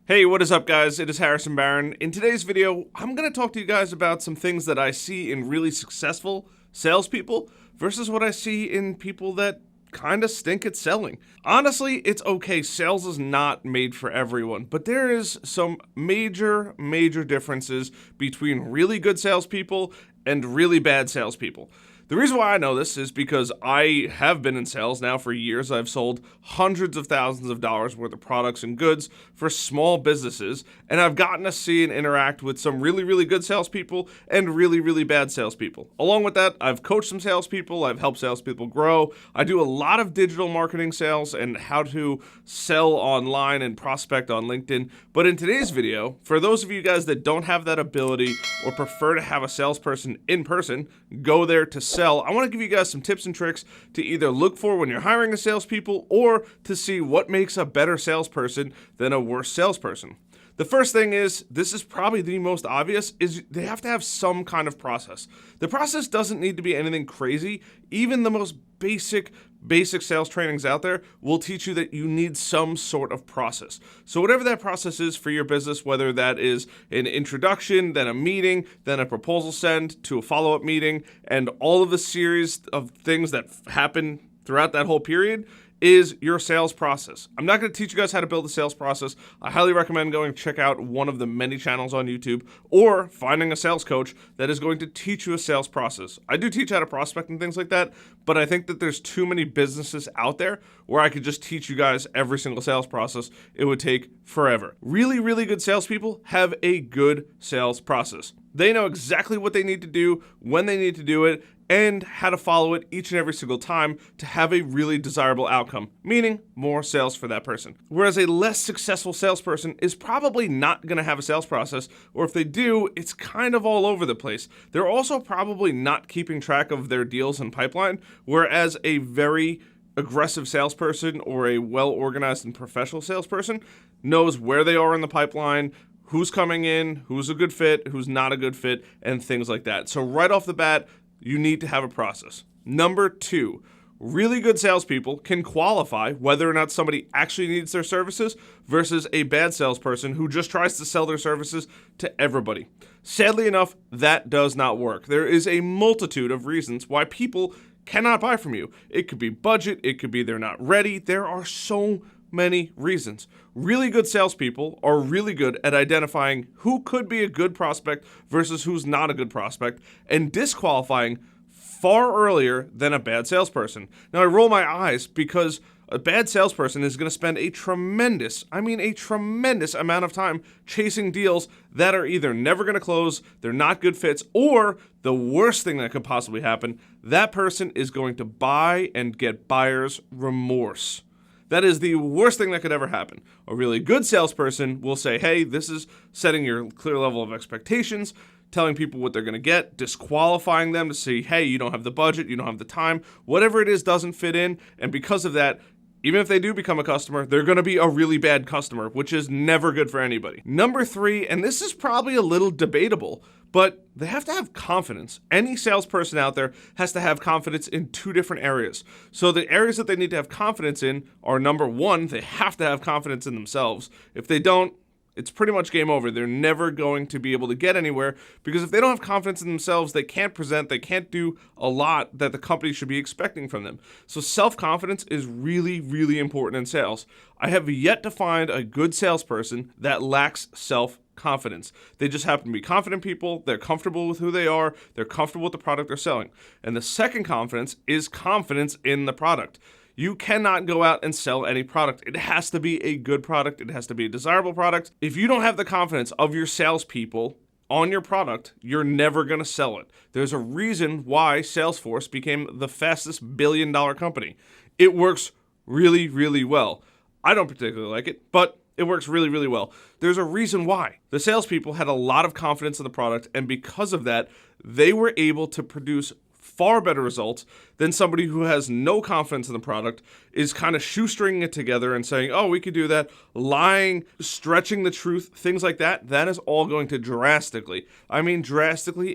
Hey, what is up guys? It is Harrison Barron. In today's video, I'm going to talk to you guys about some things that I see in really successful salespeople versus what I see in people that kind of stink at selling. Honestly, it's okay. Sales is not made for everyone, but there is some major differences between really good salespeople and really bad salespeople. The reason why I know this is because I have been in sales now for years. I've sold hundreds of thousands of dollars worth of products and goods for small businesses, and I've gotten to see and interact with some really good salespeople and really bad salespeople. Along with that, I've coached some salespeople, I've helped salespeople grow. I do a lot of digital marketing sales and how to sell online and prospect on LinkedIn. But in today's video, for those of you guys that don't have that ability or prefer to have a salesperson in person, go there to sell, I want to give you guys some tips and tricks to either look for when you're hiring a salespeople or to see what makes a better salesperson than a worse salesperson. The first thing is, this is probably the most obvious, is they have to have some kind of process. The process doesn't need to be anything crazy. Even the most basic sales trainings out there will teach you that you need some sort of process. So whatever that process is for your business, whether that is an introduction, then a meeting, then a proposal send to a follow-up meeting, and all of the series of things that happen throughout that whole period, is your sales process. I'm not going to teach you guys how to build a sales process. I highly recommend going check out one of the many channels on YouTube or finding a sales coach that is going to teach you a sales process. I do teach how to prospect and things like that, but I think that there's too many businesses out there where I could just teach you guys every single sales process. It would take forever. Really good salespeople have a good sales process. They know exactly what they need to do, when they need to do it, and how to follow it each and every single time to have a really desirable outcome, meaning more sales for that person. Whereas a less successful salesperson is probably not going to have a sales process, or if they do, it's kind of all over the place. They're also probably not keeping track of their deals and pipeline, whereas a very aggressive salesperson or a well-organized and professional salesperson knows where they are in the pipeline, who's coming in, who's a good fit, who's not a good fit, and things like that. So right off the bat, you need to have a process. Number two, really good salespeople can qualify whether or not somebody actually needs their services versus a bad salesperson who just tries to sell their services to everybody. Sadly enough, that does not work. There is a multitude of reasons why people cannot buy from you. It could be budget, it could be they're not ready. There are so many reasons. Really good salespeople are really good at identifying who could be a good prospect versus who's not a good prospect and disqualifying far earlier than a bad salesperson. Now, I roll my eyes because a bad salesperson is going to spend a tremendous amount of time chasing deals that are either never going to close, they're not good fits, or the worst thing that could possibly happen, that person is going to buy and get buyer's remorse. That is the worst thing that could ever happen. A really good salesperson will say, hey, this is setting your clear level of expectations, telling people what they're going to get, disqualifying them to say, hey, you don't have the budget, you don't have the time, whatever it is doesn't fit in, and because of that, even if they do become a customer, they're going to be a really bad customer, which is never good for anybody. Number three, and this is probably a little debatable, but they have to have confidence. Any salesperson out there has to have confidence in two different areas. So the areas that they need to have confidence in are, number one, they have to have confidence in themselves. If they don't, it's pretty much game over. They're never going to be able to get anywhere because if they don't have confidence in themselves, they can't present, they can't do a lot that the company should be expecting from them. So self-confidence is really important in sales. I have yet to find a good salesperson that lacks self-confidence. They just happen to be confident people, they're comfortable with who they are, they're comfortable with the product they're selling. And the second confidence is confidence in the product. You cannot go out and sell any product. It has to be a good product. It has to be a desirable product. If you don't have the confidence of your salespeople on your product, you're never going to sell it. There's a reason why Salesforce became the fastest billion-dollar company. It works really well. I don't particularly like it, but it works really well. There's a reason why. The salespeople had a lot of confidence in the product, and because of that, they were able to produce far better results than somebody who has no confidence in the product, is kind of shoestringing it together and saying, oh, we could do that, lying, stretching the truth, things like that. That is all going to drastically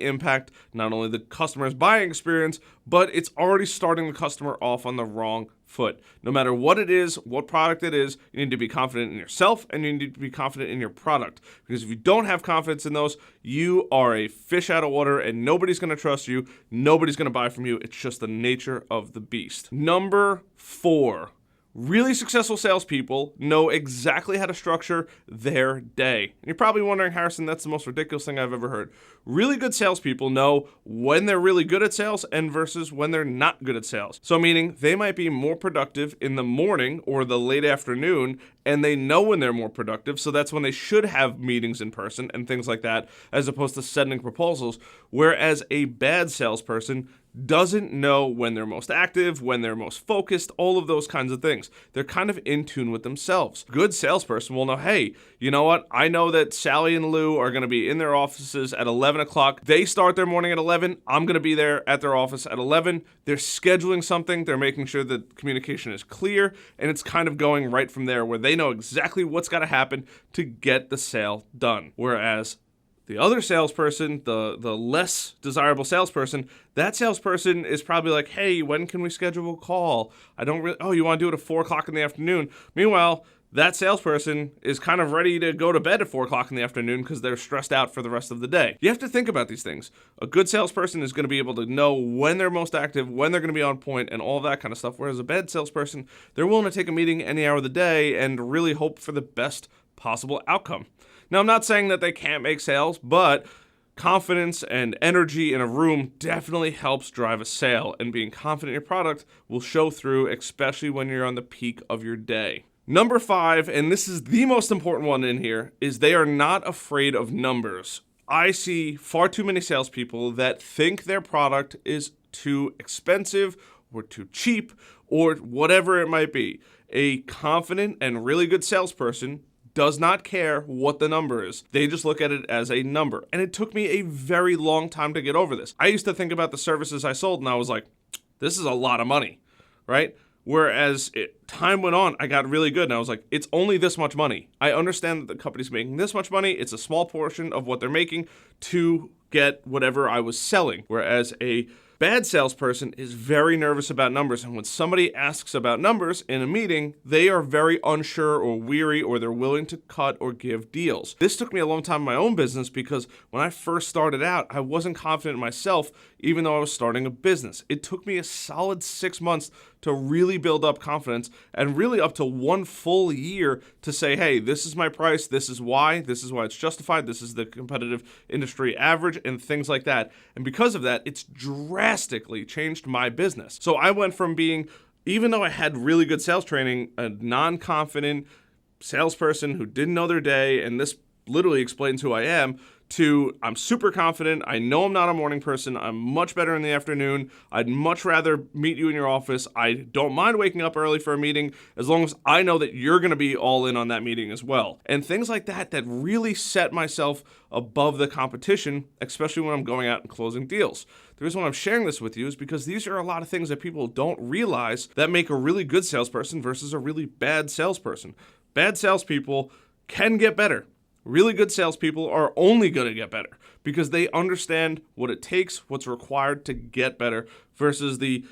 impact not only the customer's buying experience, but it's already starting the customer off on the wrong foot. No matter what it is, what product it is, you need to be confident in yourself and you need to be confident in your product. Because if you don't have confidence in those, you are a fish out of water and nobody's going to trust you. Nobody's going to buy from you. It's just the nature of the beast. Number 4. Really successful salespeople know exactly how to structure their day. And you're probably wondering, Harrison, that's the most ridiculous thing I've ever heard. Really good salespeople know when they're really good at sales and versus when they're not good at sales. So meaning they might be more productive in the morning or the late afternoon, and they know when they're more productive. So that's when they should have meetings in person and things like that, as opposed to sending proposals. Whereas a bad salesperson doesn't know when they're most active, when they're most focused, all of those kinds of things. They're kind of in tune with themselves. Good salesperson will know, hey, you know what? I know that Sally and Lou are going to be in their offices at 11 o'clock. They start their morning at 11. I'm going to be there at their office at 11. They're scheduling something. They're making sure that communication is clear, and it's kind of going right from there where they know exactly what's got to happen to get the sale done. Whereas the other salesperson, the less desirable salesperson, that salesperson is probably like, hey, when can we schedule a call? You want to do it at 4 o'clock in the afternoon. Meanwhile, that salesperson is kind of ready to go to bed at 4 o'clock in the afternoon because they're stressed out for the rest of the day. You have to think about these things. A good salesperson is going to be able to know when they're most active, when they're going to be on point, and all that kind of stuff. Whereas a bad salesperson, they're willing to take a meeting any hour of the day and really hope for the best possible outcome. Now, I'm not saying that they can't make sales, but confidence and energy in a room definitely helps drive a sale, and being confident in your product will show through, especially when you're on the peak of your day. Number 5, and this is the most important one in here, is they are not afraid of numbers. I see far too many salespeople that think their product is too expensive or too cheap or whatever it might be. A confident and really good salesperson does not care what the number is. They just look at it as a number. And it took me a very long time to get over this. I used to think about the services I sold and I was like, this is a lot of money, right? Whereas time went on, I got really good and I was like, it's only this much money. I understand that the company's making this much money. It's a small portion of what they're making to get whatever I was selling. Whereas a bad salesperson is very nervous about numbers, and when somebody asks about numbers in a meeting, they are very unsure or weary, or they're willing to cut or give deals. This took me a long time in my own business because when I first started out, I wasn't confident in myself, even though I was starting a business. It took me a solid 6 months to really build up confidence, and really up to 1 full year to say, hey, this is my price, this is why it's justified, this is the competitive industry average, and things like that. And because of that, it's drastically changed my business. So I went from being, even though I had really good sales training, a non-confident salesperson who didn't know their day, and this literally explains who I am, to I'm super confident. I know I'm not a morning person. I'm much better in the afternoon. I'd much rather meet you in your office. I don't mind waking up early for a meeting as long as I know that you're going to be all in on that meeting as well. And things like that really set myself above the competition, especially when I'm going out and closing deals. The reason why I'm sharing this with you is because these are a lot of things that people don't realize that make a really good salesperson versus a really bad salesperson. Bad salespeople can get better. Really good salespeople are only going to get better because they understand what it takes, what's required to get better, versus the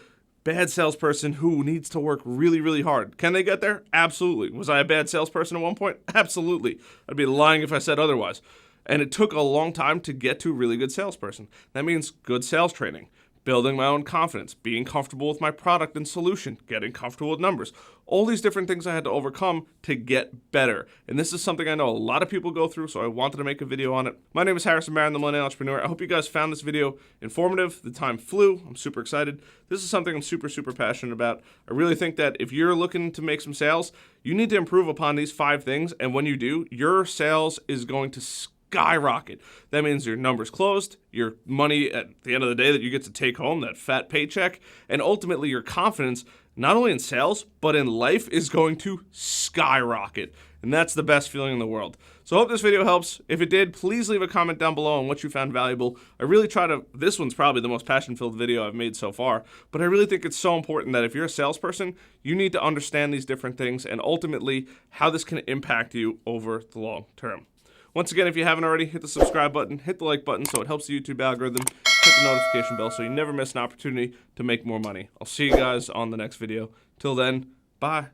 bad salesperson who needs to work really, really hard. Can they get there? Absolutely. Was I a bad salesperson at one point? Absolutely. I'd be lying if I said otherwise. And it took a long time to get to a really good salesperson. That means good sales training, building my own confidence, being comfortable with my product and solution, getting comfortable with numbers. All these different things I had to overcome to get better. And this is something I know a lot of people go through, so I wanted to make a video on it. My name is Harrison Barron, the Millennial Entrepreneur. I hope you guys found this video informative. The time flew. I'm super excited. This is something I'm super, super passionate about. I really think that if you're looking to make some sales, you need to improve upon these 5 things. And when you do, your sales is going to skyrocket. That means your numbers closed, your money at the end of the day that you get to take home, that fat paycheck, and ultimately your confidence, not only in sales, but in life, is going to skyrocket. And that's the best feeling in the world. So I hope this video helps. If it did, please leave a comment down below on what you found valuable. I really this one's probably the most passion-filled video I've made so far, but I really think it's so important that if you're a salesperson, you need to understand these different things and ultimately how this can impact you over the long term. Once again, if you haven't already, hit the subscribe button, hit the like button so it helps the YouTube algorithm, hit the notification bell so you never miss an opportunity to make more money. I'll see you guys on the next video. Till then, bye.